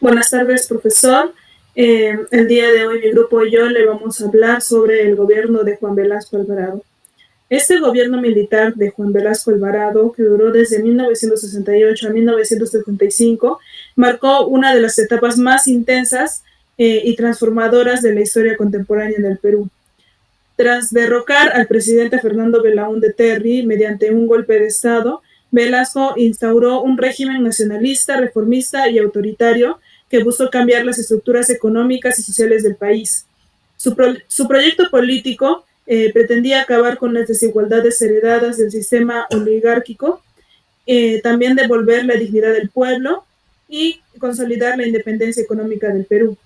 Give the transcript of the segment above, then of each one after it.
Buenas tardes, profesor. El día de hoy mi grupo y yo le vamos a hablar sobre el gobierno de Juan Velasco Alvarado. Este gobierno militar de Juan Velasco Alvarado, que duró desde 1968 a 1975, marcó una de las etapas más intensas y transformadoras de la historia contemporánea del Perú. Tras derrocar al presidente Fernando Belaúnde Terry mediante un golpe de Estado, Velasco instauró un régimen nacionalista, reformista y autoritario que buscó cambiar las estructuras económicas y sociales del país. Su proyecto político pretendía acabar con las desigualdades heredadas del sistema oligárquico, también devolver la dignidad del pueblo y consolidar la independencia económica del Perú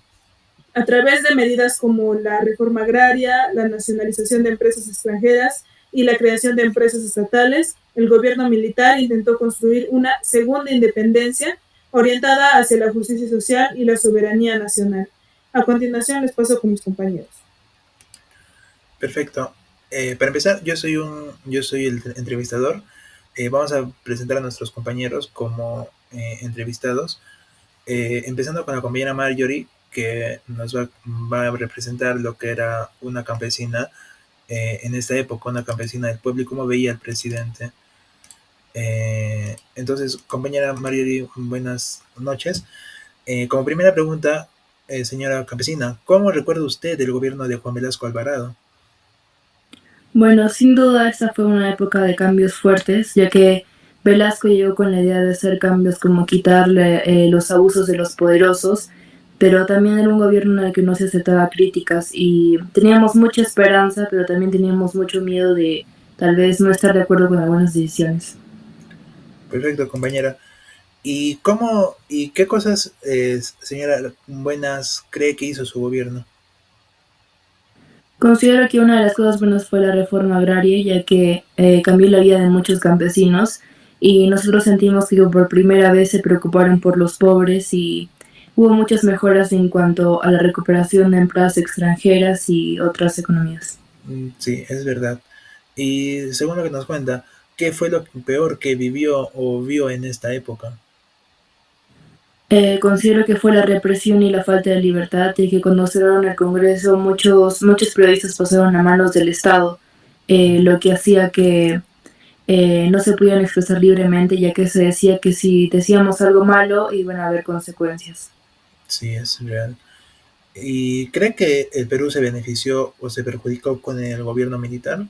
a través de medidas como la reforma agraria, la nacionalización de empresas extranjeras y la creación de empresas estatales, el gobierno militar intentó construir una segunda independencia orientada hacia la justicia social y la soberanía nacional. A continuación les paso con mis compañeros. Perfecto. Para empezar, yo soy el entrevistador. Vamos a presentar a nuestros compañeros como entrevistados, empezando con la compañera Marjorie, que va a representar lo que era una campesina en esta época, una campesina del pueblo y cómo veía al presidente. Entonces, compañera Marjorie, buenas noches. Como primera pregunta, señora campesina, ¿cómo recuerda usted del gobierno de Juan Velasco Alvarado? Bueno, sin duda esta fue una época de cambios fuertes, ya que Velasco llegó con la idea de hacer cambios como quitarle los abusos de los poderosos, pero también era un gobierno en el que no se aceptaba críticas y teníamos mucha esperanza, pero también teníamos mucho miedo de tal vez no estar de acuerdo con algunas decisiones. Perfecto, compañera. ¿Y qué cosas, señora Buenas, cree que hizo su gobierno? Considero que una de las cosas buenas fue la reforma agraria, ya que cambió la vida de muchos campesinos y nosotros sentimos que por primera vez se preocuparon por los pobres y hubo muchas mejoras en cuanto a la recuperación de empresas extranjeras y otras economías. Sí, es verdad. Y según lo que nos cuenta, ¿qué fue lo peor que vivió o vio en esta época? Considero que fue la represión y la falta de libertad, y que cuando cerraron el Congreso muchos periodistas pasaron a manos del Estado, lo que hacía que no se podían expresar libremente, ya que se decía que si decíamos algo malo iban a haber consecuencias. Sí, es real. ¿Y cree que el Perú se benefició o se perjudicó con el gobierno militar?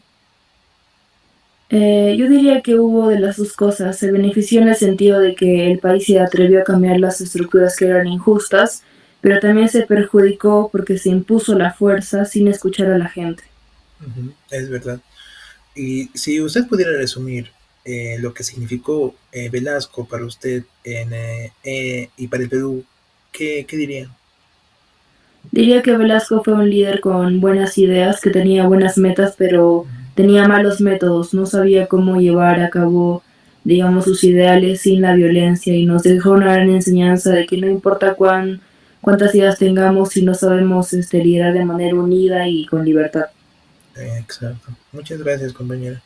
Yo diría que hubo de las dos cosas. Se benefició en el sentido de que el país se atrevió a cambiar las estructuras que eran injustas, pero también se perjudicó porque se impuso la fuerza sin escuchar a la gente. Es verdad. Y si usted pudiera resumir lo que significó Velasco para usted y para el Perú, ¿qué diría? Diría que Velasco fue un líder con buenas ideas, que tenía buenas metas, pero tenía malos métodos, no sabía cómo llevar a cabo, digamos, sus ideales sin la violencia y nos dejó una gran enseñanza de que no importa cuántas ideas tengamos si no sabemos liderar de manera unida y con libertad. Exacto. Muchas gracias, compañera.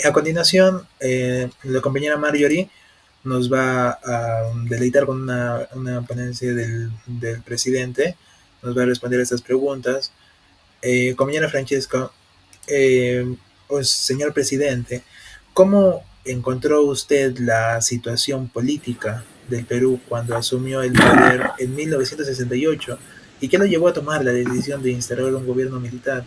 A continuación, la compañera Marjorie nos va a deleitar con una ponencia del presidente, nos va a responder estas preguntas. Compañera Francesca, señor presidente, ¿cómo encontró usted la situación política del Perú cuando asumió el poder en 1968? ¿Y qué lo llevó a tomar la decisión de instaurar un gobierno militar?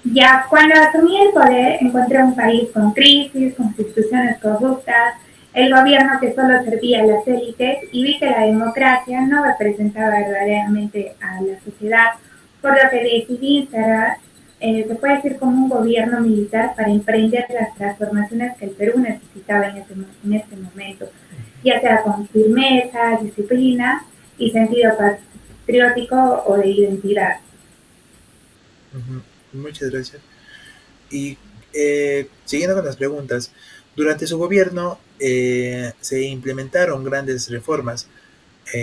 Ya cuando asumí el poder encontré un país con crisis, con instituciones corruptas, el gobierno que solo servía a las élites y vi que la democracia no representaba verdaderamente a la sociedad, por lo que decidí instalar, se puede decir como un gobierno militar para emprender las transformaciones que el Perú necesitaba en este momento, ya sea con firmeza, disciplina y sentido patriótico o de identidad. Ujú. Muchas gracias. Y siguiendo con las preguntas, durante su gobierno se implementaron grandes reformas,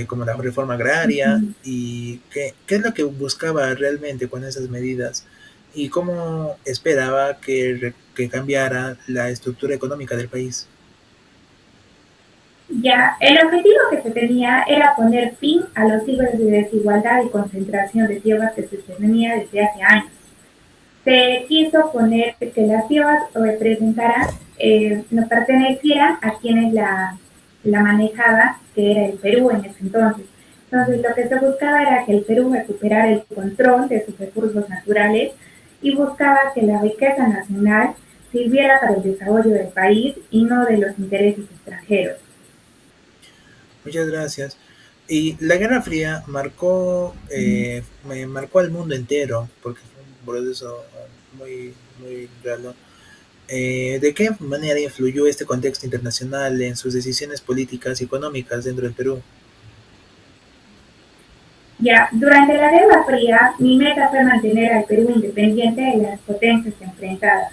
como la reforma agraria, y qué es lo que buscaba realmente con esas medidas y cómo esperaba que cambiara la estructura económica del país. Ya, el objetivo que se tenía era poner fin a los siglos de desigualdad y concentración de tierras que se tenía desde hace años. Se quiso poner que las tierras representaran, no pertenecieran a quienes la manejaban, que era el Perú en ese entonces. Entonces lo que se buscaba era que el Perú recuperara el control de sus recursos naturales y buscaba que la riqueza nacional sirviera para el desarrollo del país y no de los intereses extranjeros. Muchas gracias. Y la Guerra Fría marcó al mundo entero, porque fue un proceso muy raro. ¿De qué manera influyó este contexto internacional en sus decisiones políticas y económicas dentro del Perú? Ya, durante la Guerra Fría, mi meta fue mantener al Perú independiente de las potencias enfrentadas.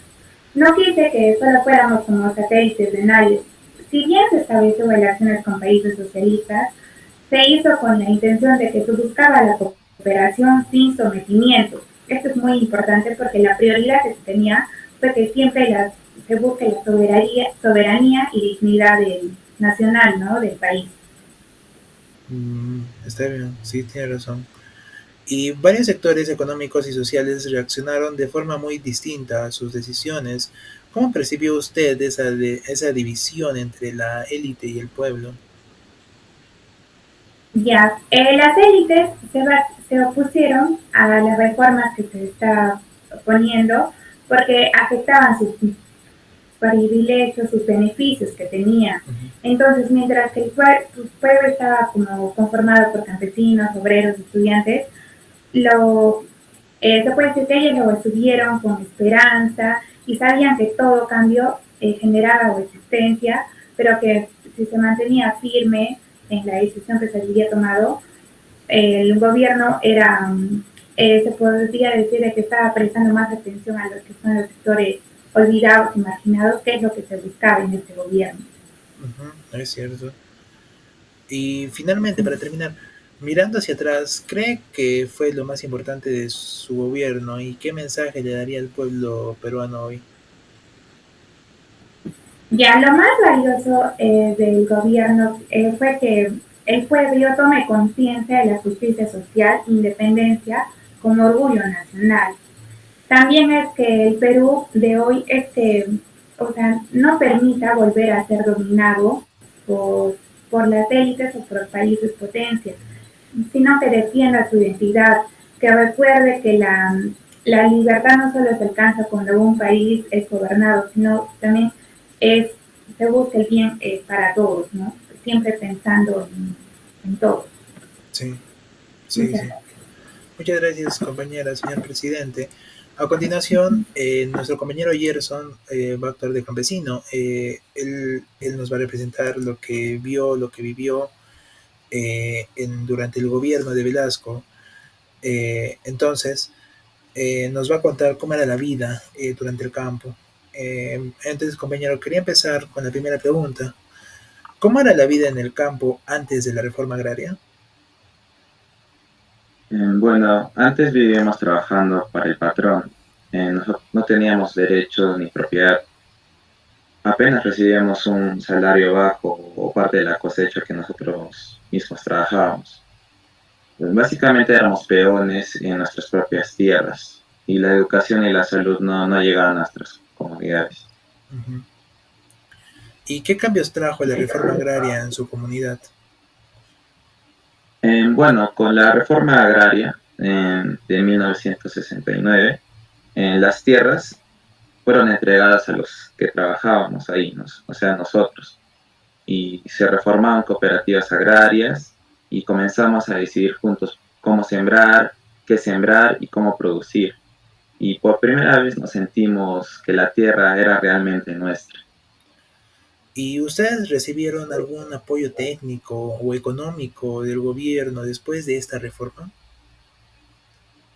No quise que solo fuéramos como satélites de nadie. Si bien se estableció relaciones con países socialistas, se hizo con la intención de que se buscaba la cooperación sin sometimiento. Esto es muy importante porque la prioridad que se tenía fue que siempre se busque la soberanía y dignidad nacional, ¿no?, del país. Está bien, sí, tiene razón. Y varios sectores económicos y sociales reaccionaron de forma muy distinta a sus decisiones. ¿Cómo percibió usted esa división entre la élite y el pueblo? Ya, las élites se opusieron a las reformas que se está poniendo porque afectaban sus privilegios, sus beneficios que tenía. Ujú. Entonces, mientras que el pueblo estaba como conformado por campesinos, obreros, estudiantes, se puede decir que ellos lo recibieron con esperanza y sabían que todo cambio generaba resistencia, pero que si se mantenía firme en la decisión que se había tomado, el gobierno se podría decir de que estaba prestando más atención a los que son los sectores olvidados, imaginados, que es lo que se buscaba en este gobierno. Es cierto. Y finalmente, para terminar, mirando hacia atrás, ¿cree que fue lo más importante de su gobierno y qué mensaje le daría al pueblo peruano hoy? Ya lo más valioso del gobierno fue que el pueblo tome conciencia de la justicia social, independencia como orgullo nacional. También es que el Perú de hoy o sea, no permita volver a ser dominado por, por las élites o por países potencias, sino que defienda su identidad, que recuerde que la libertad no solo se alcanza cuando un país es gobernado, sino también es, se busca el bien para todos, ¿no? Siempre pensando en todos. Sí, sí, Muchas sí. gracias. Muchas gracias, compañera, señor presidente. A continuación, nuestro compañero Gerson va a actuar de campesino. Él nos va a representar lo que vio, lo que vivió durante el gobierno de Velasco. Entonces, nos va a contar cómo era la vida durante el campo. Entonces, compañero, quería empezar con la primera pregunta. ¿Cómo era la vida en el campo antes de la reforma agraria? Bueno, antes vivíamos trabajando para el patrón. No teníamos derechos ni propiedad. Apenas recibíamos un salario bajo o parte de la cosecha que nosotros mismos trabajábamos. Pues básicamente éramos peones en nuestras propias tierras y la educación y la salud no llegaban a nuestras comunidades. Uh-huh. ¿Y qué cambios trajo la reforma agraria en su comunidad? Bueno, con la reforma agraria de 1969, las tierras fueron entregadas a los que trabajábamos ahí, o sea, nosotros. Y se reformaron cooperativas agrarias y comenzamos a decidir juntos cómo sembrar, qué sembrar y cómo producir. Y por primera vez nos sentimos que la tierra era realmente nuestra. ¿Y ustedes recibieron algún apoyo técnico o económico del gobierno después de esta reforma?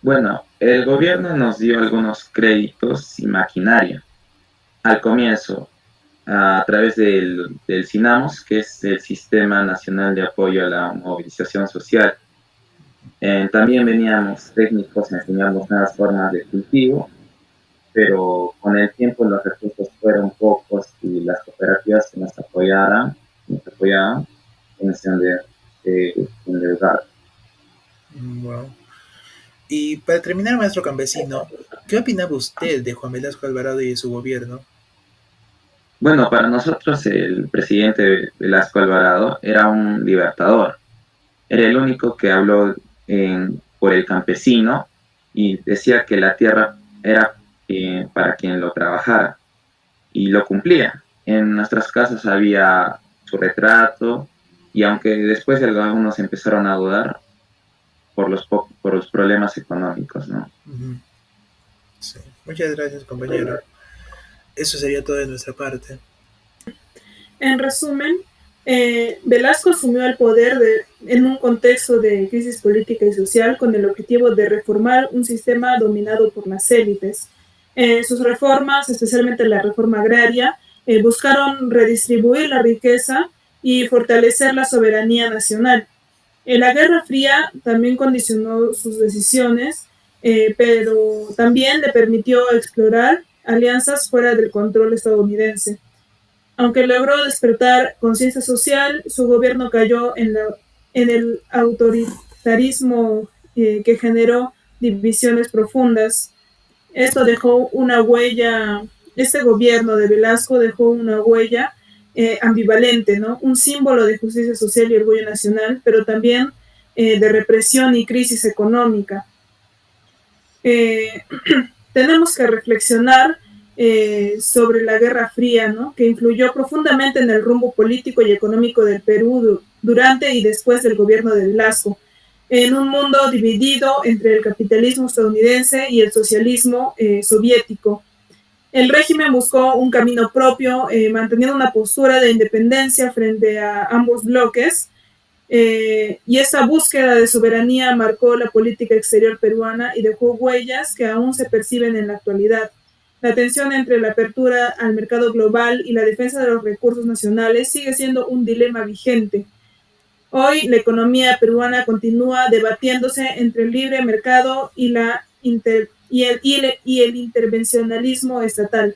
Bueno, el gobierno nos dio algunos créditos y maquinaria. Al comienzo, a través del SINAMOS, que es el Sistema Nacional de Apoyo a la Movilización Social. También veníamos técnicos a enseñarnos nuevas formas de cultivo, pero con el tiempo los recursos fueron pocos y las cooperativas que nos apoyaran nos apoyaban en cuestión de endeudar. Wow. Y para terminar, maestro campesino, ¿qué opinaba usted de Juan Velasco Alvarado y de su gobierno? Bueno, para nosotros el presidente Velasco Alvarado era un libertador. Era el único que habló por el campesino y decía que la tierra era para quien lo trabajara y lo cumplía. En nuestras casas había su retrato y aunque después algunos empezaron a dudar por los problemas económicos, ¿no? Uh-huh. Sí. Muchas gracias, compañero. Eso sería todo de nuestra parte. En resumen, Velasco asumió el poder en un contexto de crisis política y social con el objetivo de reformar un sistema dominado por las élites. Sus reformas, especialmente la reforma agraria, buscaron redistribuir la riqueza y fortalecer la soberanía nacional. La Guerra Fría también condicionó sus decisiones, pero también le permitió explorar alianzas fuera del control estadounidense. Aunque logró despertar conciencia social, su gobierno cayó en el autoritarismo que generó divisiones profundas. Esto dejó una huella, este gobierno de Velasco dejó una huella ambivalente, ¿no? Un símbolo de justicia social y orgullo nacional, pero también de represión y crisis económica. Tenemos que reflexionar sobre la Guerra Fría, ¿no? Que influyó profundamente en el rumbo político y económico del Perú durante y después del gobierno de Velasco, en un mundo dividido entre el capitalismo estadounidense y el socialismo soviético. El régimen buscó un camino propio, manteniendo una postura de independencia frente a ambos bloques, y esa búsqueda de soberanía marcó la política exterior peruana y dejó huellas que aún se perciben en la actualidad. La tensión entre la apertura al mercado global y la defensa de los recursos nacionales sigue siendo un dilema vigente. Hoy la economía peruana continúa debatiéndose entre el libre mercado y el intervencionalismo estatal,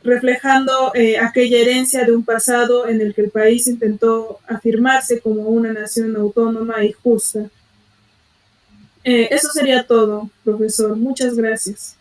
reflejando aquella herencia de un pasado en el que el país intentó afirmarse como una nación autónoma y justa. Eso sería todo, profesor. Muchas gracias.